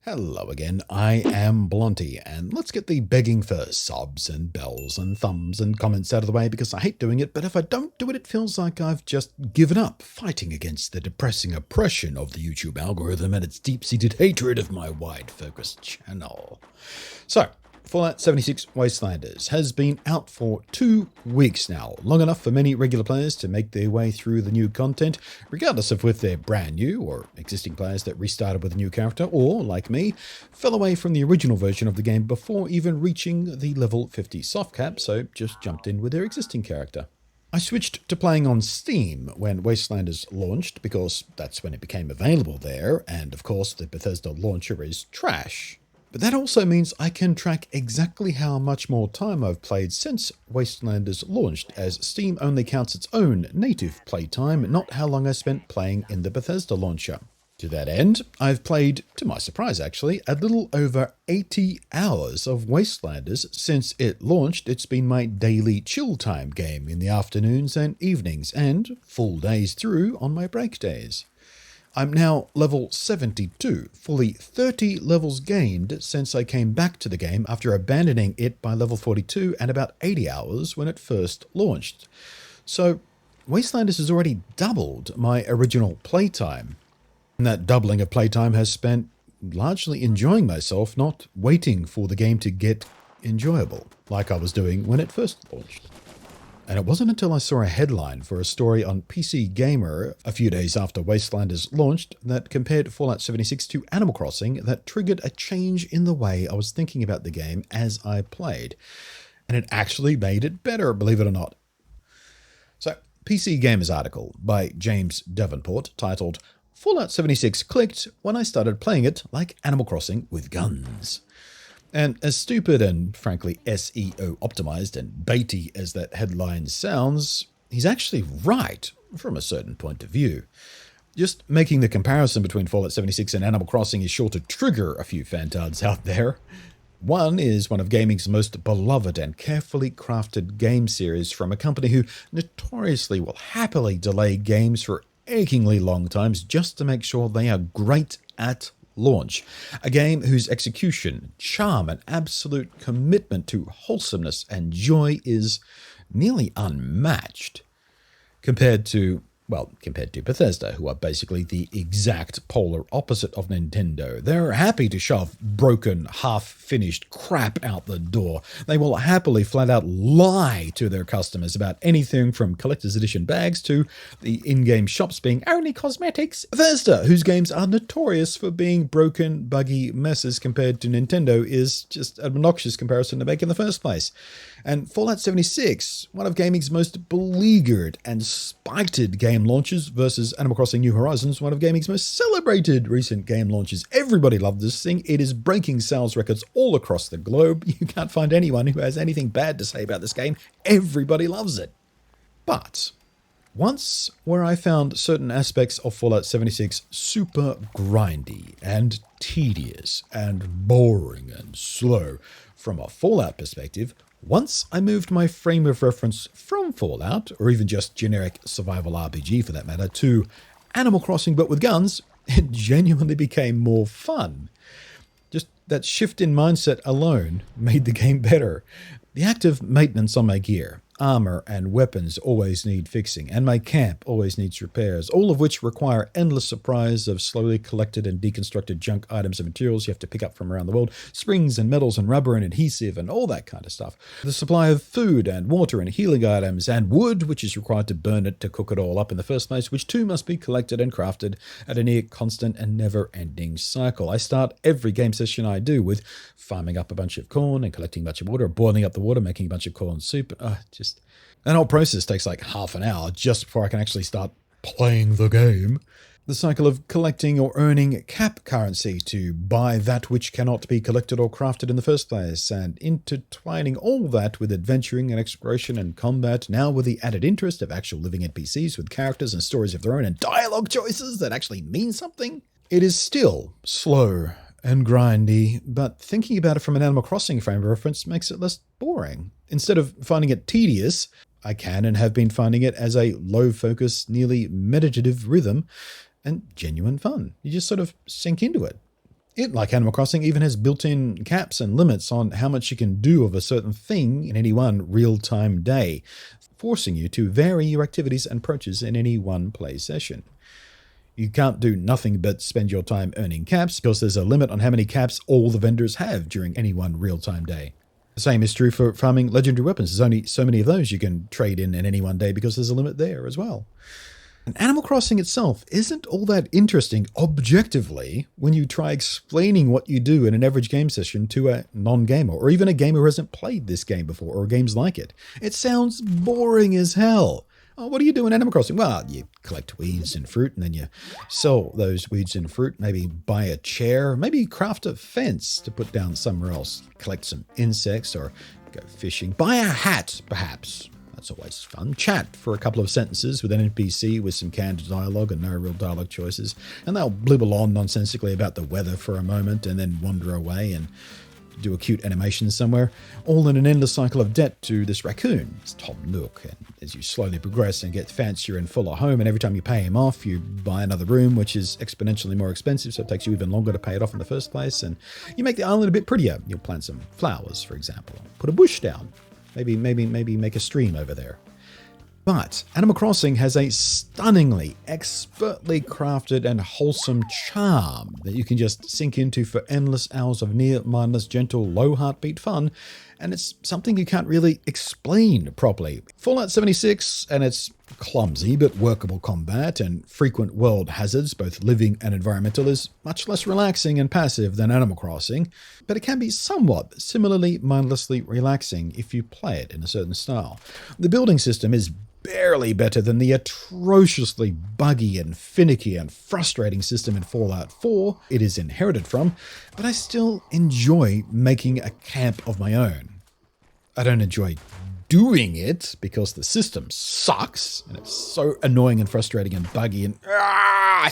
Hello again, I am Blonty, and let's get the begging for subs and bells and thumbs and comments out of the way because I hate doing it, but if I don't do it, it feels like I've just given up fighting against the depressing oppression of the YouTube algorithm and its deep-seated hatred of my wide-focused channel. So, Fallout 76 Wastelanders has been out for 2 weeks now, long enough for many regular players to make their way through the new content, regardless of whether they're brand new or existing players that restarted with a new character, or, like me, fell away from the original version of the game before even reaching the level 50 soft cap, so just jumped in with their existing character. I switched to playing on Steam when Wastelanders launched because that's when it became available there, and of course the Bethesda launcher is trash. But that also means I can track exactly how much more time I've played since Wastelanders launched, as Steam only counts its own native playtime, not how long I spent playing in the Bethesda launcher. To that end, I've played, to my surprise actually, a little over 80 hours of Wastelanders since it launched. It's been my daily chill time game in the afternoons and evenings, and full days through on my break days. I'm now level 72, fully 30 levels gained since I came back to the game after abandoning it by level 42 and about 80 hours when it first launched. So, Wastelanders has already doubled my original playtime. And that doubling of playtime has spent largely enjoying myself, not waiting for the game to get enjoyable, like I was doing when it first launched. And it wasn't until I saw a headline for a story on PC Gamer a few days after Wastelanders launched that compared Fallout 76 to Animal Crossing that triggered a change in the way I was thinking about the game as I played. And it actually made it better, believe it or not. So, PC Gamer's article by James Davenport titled, "Fallout 76 clicked when I started playing it like Animal Crossing with guns." And as stupid and, frankly, SEO optimized and baity as that headline sounds, he's actually right from a certain point of view. Just making the comparison between Fallout 76 and Animal Crossing is sure to trigger a few fantards out there. One is one of gaming's most beloved and carefully crafted game series from a company who notoriously will happily delay games for achingly long times just to make sure they are great at launch. A game whose execution, charm, and absolute commitment to wholesomeness and joy is nearly unmatched compared to Bethesda, who are basically the exact polar opposite of Nintendo. They're happy to shove broken, half-finished crap out the door. They will happily flat out lie to their customers about anything from collector's edition bags to the in-game shops being only cosmetics. Bethesda, whose games are notorious for being broken, buggy messes compared to Nintendo, is just an obnoxious comparison to make in the first place. And Fallout 76, one of gaming's most beleaguered and spited game launches versus Animal Crossing New Horizons, one of gaming's most celebrated recent game launches. Everybody loved this thing. It is breaking sales records all across the globe. You can't find anyone who has anything bad to say about this game. Everybody loves it. But once where I found certain aspects of Fallout 76 super grindy and tedious and boring and slow from a Fallout perspective, once I moved my frame of reference from Fallout, or even just generic survival RPG for that matter, to Animal Crossing but with guns, it genuinely became more fun. Just that shift in mindset alone made the game better. The active maintenance on my gear, armor, and weapons always need fixing, and my camp always needs repairs, all of which require endless supplies of slowly collected and deconstructed junk items and materials you have to pick up from around the world, springs and metals and rubber and adhesive and all that kind of stuff. The supply of food and water and healing items and wood, which is required to burn it to cook it all up in the first place, which too must be collected and crafted at a near constant and never-ending cycle. I start every game session I do with farming up a bunch of corn and collecting a bunch of water, or boiling up the water, making a bunch of corn soup. That whole process takes like half an hour just before I can actually start playing the game. The cycle of collecting or earning cap currency to buy that which cannot be collected or crafted in the first place, and intertwining all that with adventuring and exploration and combat, now with the added interest of actual living NPCs with characters and stories of their own and dialogue choices that actually mean something. It is still slow and grindy, but thinking about it from an Animal Crossing frame of reference makes it less boring. Instead of finding it tedious, I can and have been finding it as a low-focus, nearly meditative rhythm and genuine fun. You just sort of sink into it. It, like Animal Crossing, even has built-in caps and limits on how much you can do of a certain thing in any one real-time day, forcing you to vary your activities and approaches in any one play session. You can't do nothing but spend your time earning caps because there's a limit on how many caps all the vendors have during any one real-time day. The same is true for farming legendary weapons. There's only so many of those you can trade in any one day because there's a limit there as well. And Animal Crossing itself isn't all that interesting objectively when you try explaining what you do in an average game session to a non-gamer, or even a gamer who hasn't played this game before, or games like it. It sounds boring as hell. Oh, what do you do in Animal Crossing? Well, you collect weeds and fruit, and then you sell those weeds and fruit, maybe buy a chair, maybe craft a fence to put down somewhere else, collect some insects, or go fishing. Buy a hat, perhaps. That's always fun. Chat for a couple of sentences with an NPC with some candid dialogue and no real dialogue choices, and they'll blibble on nonsensically about the weather for a moment and then wander away and do a cute animation somewhere, all in an endless cycle of debt to this raccoon. It's Tom Nook, and as you slowly progress and get fancier and fuller home, and every time you pay him off, you buy another room, which is exponentially more expensive, so it takes you even longer to pay it off in the first place, and you make the island a bit prettier. You'll plant some flowers, for example. Put a bush down. Maybe make a stream over there. But Animal Crossing has a stunningly, expertly crafted and wholesome charm that you can just sink into for endless hours of near-mindless, gentle, low heartbeat fun, and it's something you can't really explain properly. Fallout 76 and its clumsy but workable combat and frequent world hazards, both living and environmental, is much less relaxing and passive than Animal Crossing, but it can be somewhat similarly mindlessly relaxing if you play it in a certain style. The building system is barely better than the atrociously buggy and finicky and frustrating system in Fallout 4 it is inherited from, but I still enjoy making a camp of my own. I don't enjoy doing it because the system sucks and it's so annoying and frustrating and buggy and I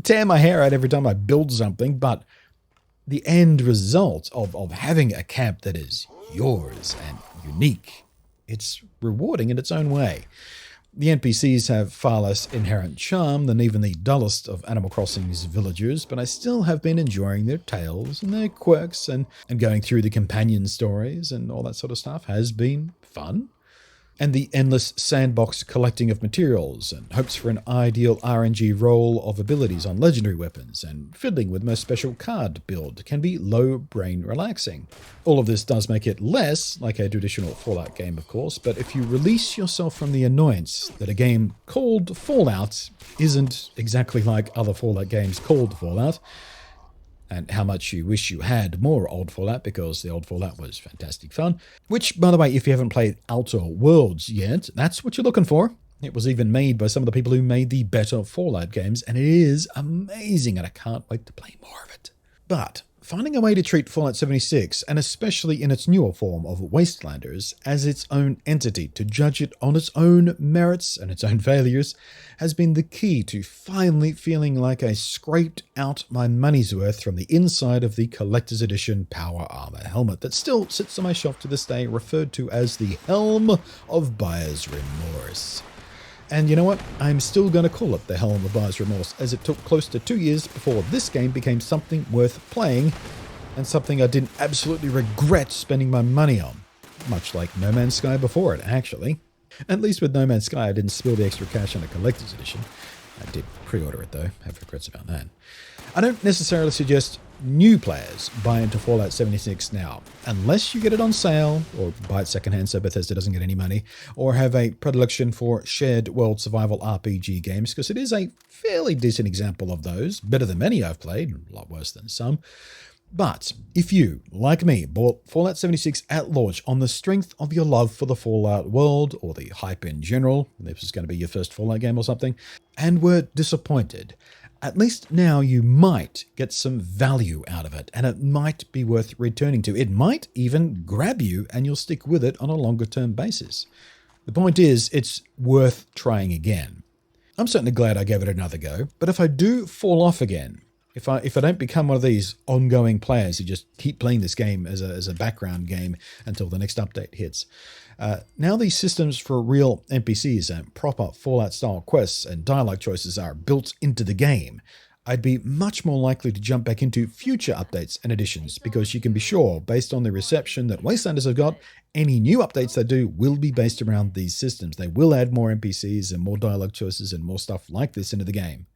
tear my hair out every time I build something, but the end result of having a camp that is yours and unique, it's rewarding in its own way. The NPCs have far less inherent charm than even the dullest of Animal Crossing's villagers, but I still have been enjoying their tales and their quirks, and going through the companion stories and all that sort of stuff has been fun. And the endless sandbox collecting of materials and hopes for an ideal RNG roll of abilities on legendary weapons and fiddling with most special card build can be low brain relaxing. All of this does make it less like a traditional Fallout game, of course, but if you release yourself from the annoyance that a game called Fallout isn't exactly like other Fallout games called Fallout, and how much you wish you had more old Fallout because the old Fallout was fantastic fun. Which, by the way, if you haven't played Outer Worlds yet, that's what you're looking for. It was even made by some of the people who made the better Fallout games, and it is amazing, and I can't wait to play more of it. But finding a way to treat Fallout 76, and especially in its newer form of Wastelanders, as its own entity, to judge it on its own merits and its own failures, has been the key to finally feeling like I scraped out my money's worth from the inside of the Collector's Edition Power Armor helmet that still sits on my shelf to this day, referred to as the Helm of Buyer's Remorse. And you know what? I'm still going to call it the Helm of Buyer's Remorse, as it took close to 2 years before this game became something worth playing, and something I didn't absolutely regret spending my money on. Much like No Man's Sky before it, actually. At least with No Man's Sky, I didn't spill the extra cash on a collector's edition. I did pre-order it though, have regrets about that. I don't necessarily suggest new players buy into Fallout 76 now, unless you get it on sale, or buy it secondhand so Bethesda doesn't get any money, or have a predilection for shared world survival RPG games, because it is a fairly decent example of those, better than many I've played, a lot worse than some. But if you, like me, bought Fallout 76 at launch on the strength of your love for the Fallout world, or the hype in general, this is going to be your first Fallout game or something, and were disappointed, at least now you might get some value out of it, and it might be worth returning to. It might even grab you, and you'll stick with it on a longer-term basis. The point is, it's worth trying again. I'm certainly glad I gave it another go, but if I do fall off again, if I don't become one of these ongoing players who just keep playing this game as a background game until the next update hits, now these systems for real NPCs and proper Fallout-style quests and dialogue choices are built into the game, I'd be much more likely to jump back into future updates and additions because you can be sure, based on the reception that Wastelanders have got, any new updates they do will be based around these systems. They will add more NPCs and more dialogue choices and more stuff like this into the game.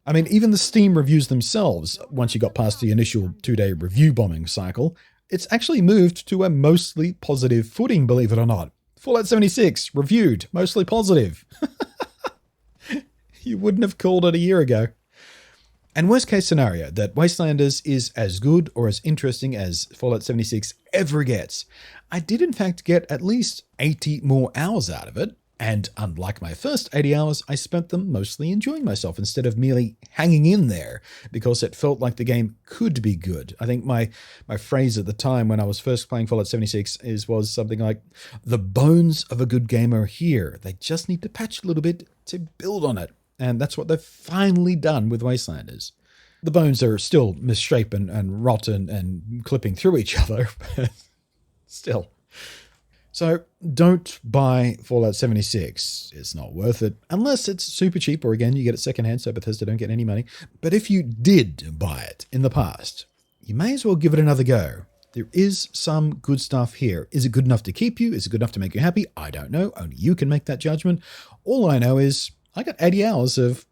I mean, even the Steam reviews themselves, once you got past the initial 2-day review bombing cycle, it's actually moved to a mostly positive footing, believe it or not. Fallout 76, reviewed, mostly positive. You wouldn't have called it a year ago. And worst case scenario, that Wastelanders is as good or as interesting as Fallout 76 ever gets. I did in fact get at least 80 more hours out of it. And unlike my first 80 hours, I spent them mostly enjoying myself instead of merely hanging in there because it felt like the game could be good. I think my phrase at the time when I was first playing Fallout 76 was something like, the bones of a good game are here. They just need to patch a little bit to build on it. And that's what they've finally done with Wastelanders. The bones are still misshapen and rotten and clipping through each other, but still. So don't buy Fallout 76. It's not worth it unless it's super cheap, or again, you get it secondhand, so Bethesda don't get any money. But if you did buy it in the past, you may as well give it another go. There is some good stuff here. Is it good enough to keep you? Is it good enough to make you happy? I don't know. Only you can make that judgment. All I know is I got 80 hours of,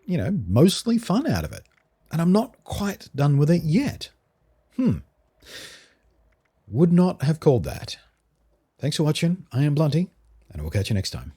mostly fun out of it. And I'm not quite done with it yet. Would not have called that. Thanks for watching. I am Blunty, and we'll catch you next time.